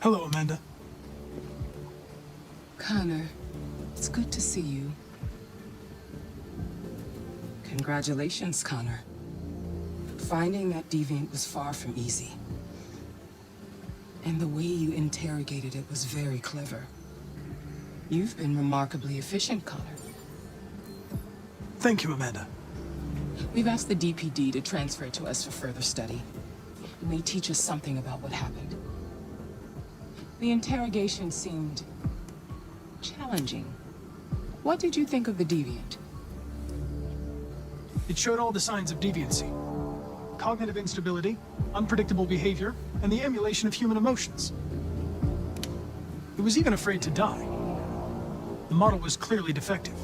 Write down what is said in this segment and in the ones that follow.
Hello, Amanda. Connor, it's good to see you. Congratulations, Connor. Finding that deviant was far from easy. And the way you interrogated it was very clever. You've been remarkably efficient, Connor. Thank you, Amanda. We've asked the DPD to transfer it to us for further study. It may teach us something about what happened. The interrogation seemed challenging. What did you think of the deviant? It showed all the signs of deviancy. Cognitive instability, unpredictable behavior, and the emulation of human emotions. It was even afraid to die. The model was clearly defective.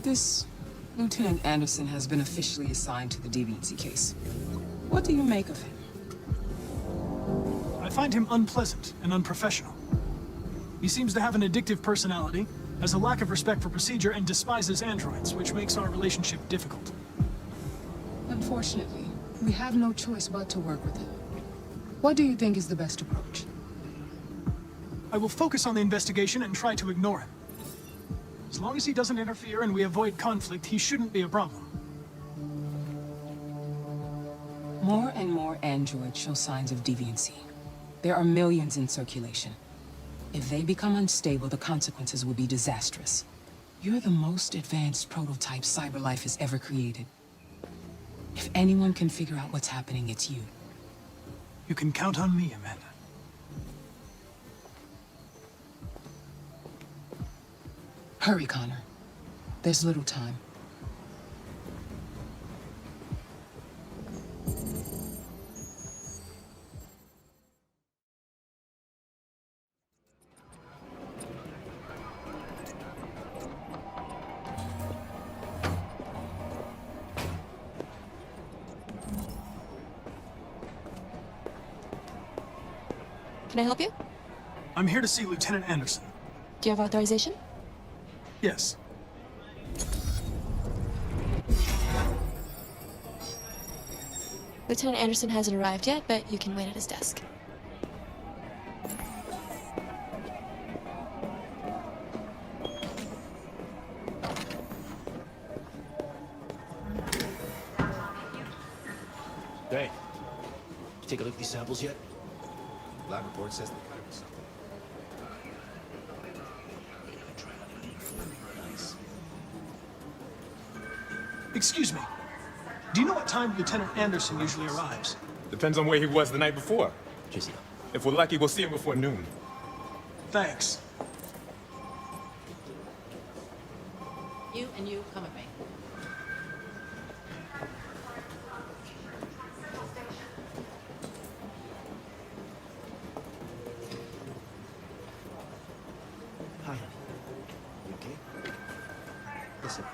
This Lieutenant Anderson has been officially assigned to the deviancy case. What do you make of him? I find him unpleasant and unprofessional. He seems to have an addictive personality, has a lack of respect for procedure, and despises androids, which makes our relationship difficult. Unfortunately, we have no choice but to work with him. What do you think is the best approach? I will focus on the investigation and try to ignore him. As long as he doesn't interfere and we avoid conflict, he shouldn't be a problem. More and more androids show signs of deviancy. There are millions in circulation. If they become unstable, the consequences will be disastrous. You're the most advanced prototype cyberlife has ever created. If anyone can figure out what's happening, it's you. You can count on me, Amanda. Hurry, Connor. There's little time. Can I help you? I'm here to see Lieutenant Anderson. Do you have authorization? Yes. Lieutenant Anderson hasn't arrived yet, but you can wait at his desk. Hey, you take a look at these samples yet? Lab report says they cut it with something. Excuse me. Do you know what time Lieutenant Anderson usually arrives? Depends on where he was the night before. Just, If we're lucky, we'll see him before noon. Thanks. You and you come with me. Hi, honey. You okay? Listen.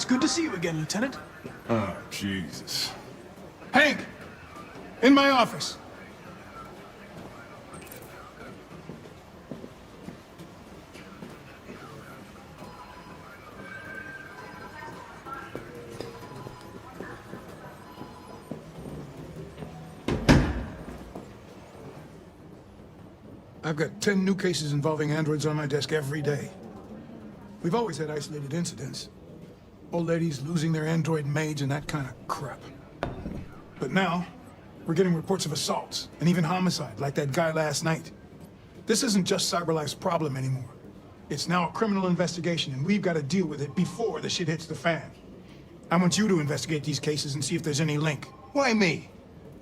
It's good to see you again, Lieutenant. Oh, Jesus. Hank! In my office. I've got 10 new cases involving androids on my desk every day. We've always had isolated incidents. Old ladies losing their android maids and that kind of crap. But now, we're getting reports of assaults and even homicide, like that guy last night. This isn't just CyberLife's problem anymore. It's now a criminal investigation, and we've got to deal with it before the shit hits the fan. I want you to investigate these cases and see if there's any link. Why me?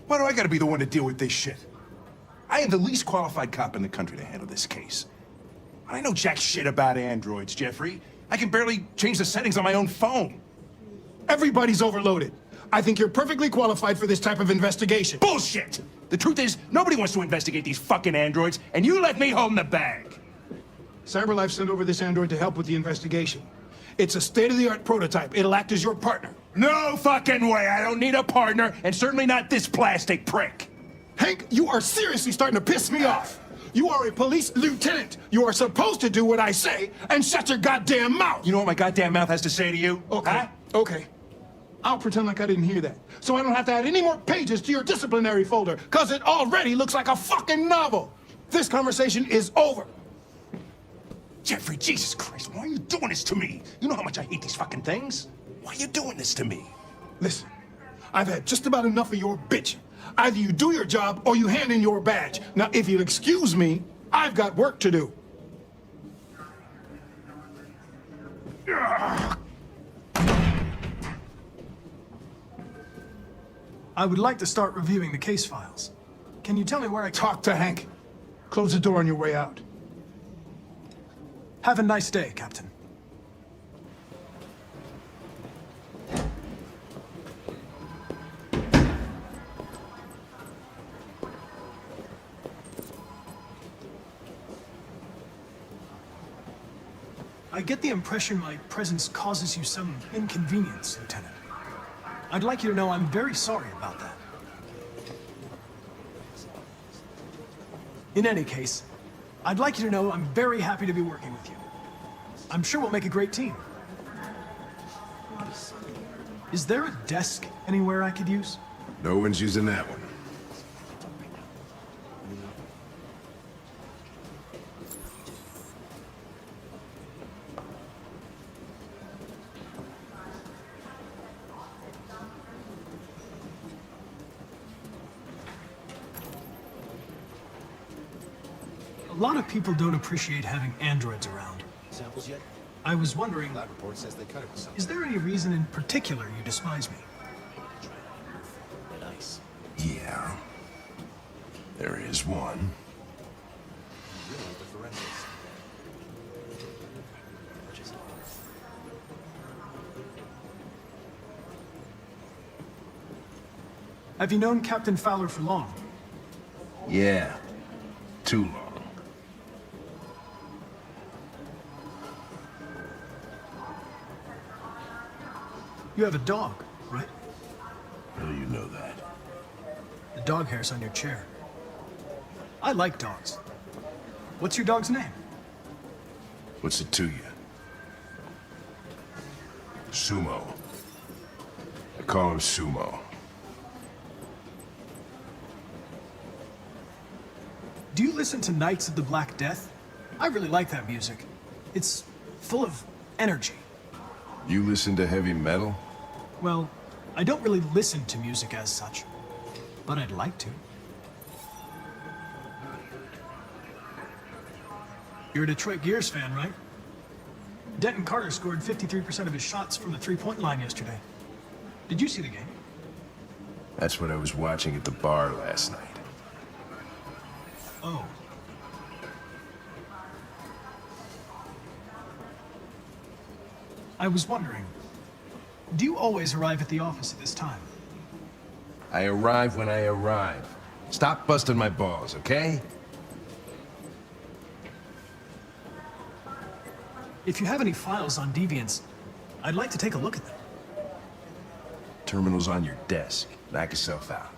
Why do I gotta be the one to deal with this shit? I am the least qualified cop in the country to handle this case. I know jack shit about androids, Jeffrey. I can barely change the settings on my own phone. Everybody's overloaded. I think you're perfectly qualified for this type of investigation. Bullshit! The truth is, nobody wants to investigate these fucking androids, and you let me hold in the bag. CyberLife sent over this android to help with the investigation. It's a state-of-the-art prototype. It'll act as your partner. No fucking way! I don't need a partner, and certainly not this plastic prick. Hank, you are seriously starting to piss me off. You are a police lieutenant. You are supposed to do what I say and shut your goddamn mouth. You know what my goddamn mouth has to say to you? Okay, Huh? okay. I'll pretend like I didn't hear that, so I don't have to add any more pages to your disciplinary folder, because it already looks like a fucking novel. This conversation is over. Jeffrey, Jesus Christ, why are you doing this to me? You know how much I hate these fucking things. Why are you doing this to me? Listen, I've had just about enough of your bitching. Either you do your job or you hand in your badge. Now, if you'll excuse me, I've got work to do. I would like to start reviewing the case files. Can you tell me where I Talk to Hank. Close the door on your way out. Have a nice day, Captain. I get the impression my presence causes you some inconvenience, Lieutenant. I'd like you to know I'm very sorry about that. In any case, I'd like you to know I'm very happy to be working with you. I'm sure we'll make a great team. Is there a desk anywhere I could use? No one's using that one. A lot of people don't appreciate having androids around. Samples yet? I was wondering, Lab report says they cut it with something. is there any reason in particular you despise me? Nice. Yeah. There is one. Realize the forensics. Which is Have you known Captain Fowler for long? Yeah. Too long. You have a dog, right? How do you know that? The dog hair's on your chair. I like dogs. What's your dog's name? What's it to you? Sumo. I call him Sumo. Do you listen to Knights of the Black Death? I really like that music. It's full of energy. You listen to heavy metal? Well, I don't really listen to music as such, but I'd like to. You're a Detroit Gears fan, right? Denton Carter scored 53% of his shots from the three-point line yesterday. Did you see the game? That's what I was watching at the bar last night. Oh. I was wondering, do you always arrive at the office at this time? I arrive when I arrive. Stop busting my balls, okay? If you have any files on deviants, I'd like to take a look at them. Terminal's on your desk. Knock yourself out.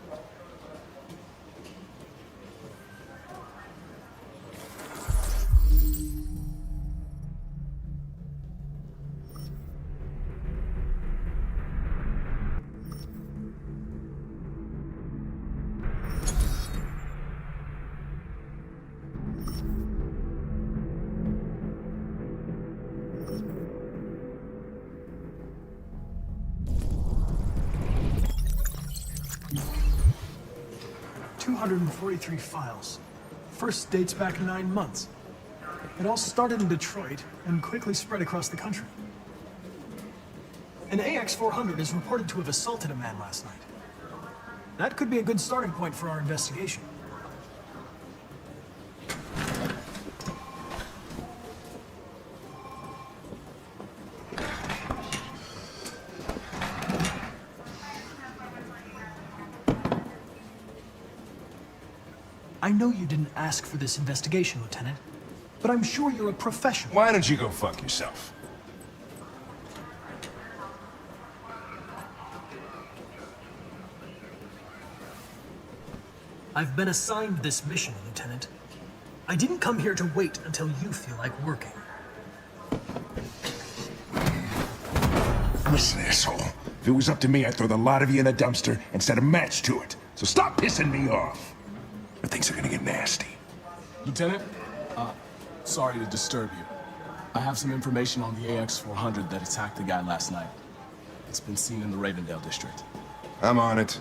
$243 files. First dates back 9 months. It all started in Detroit and quickly spread across the country. An AX-400 is reported to have assaulted a man last night. That could be a good starting point for our investigation. I know you didn't ask for this investigation, Lieutenant, but I'm sure you're a professional. Why don't you go fuck yourself? I've been assigned this mission, Lieutenant. I didn't come here to wait until you feel like working. Listen, asshole. If it was up to me, I'd throw the lot of you in a dumpster and set a match to it. So stop pissing me off. Or things are gonna get nasty. Lieutenant, sorry to disturb you. I have some information on the AX-400 that attacked the guy last night. It's been seen in the Ravendale district. I'm on it.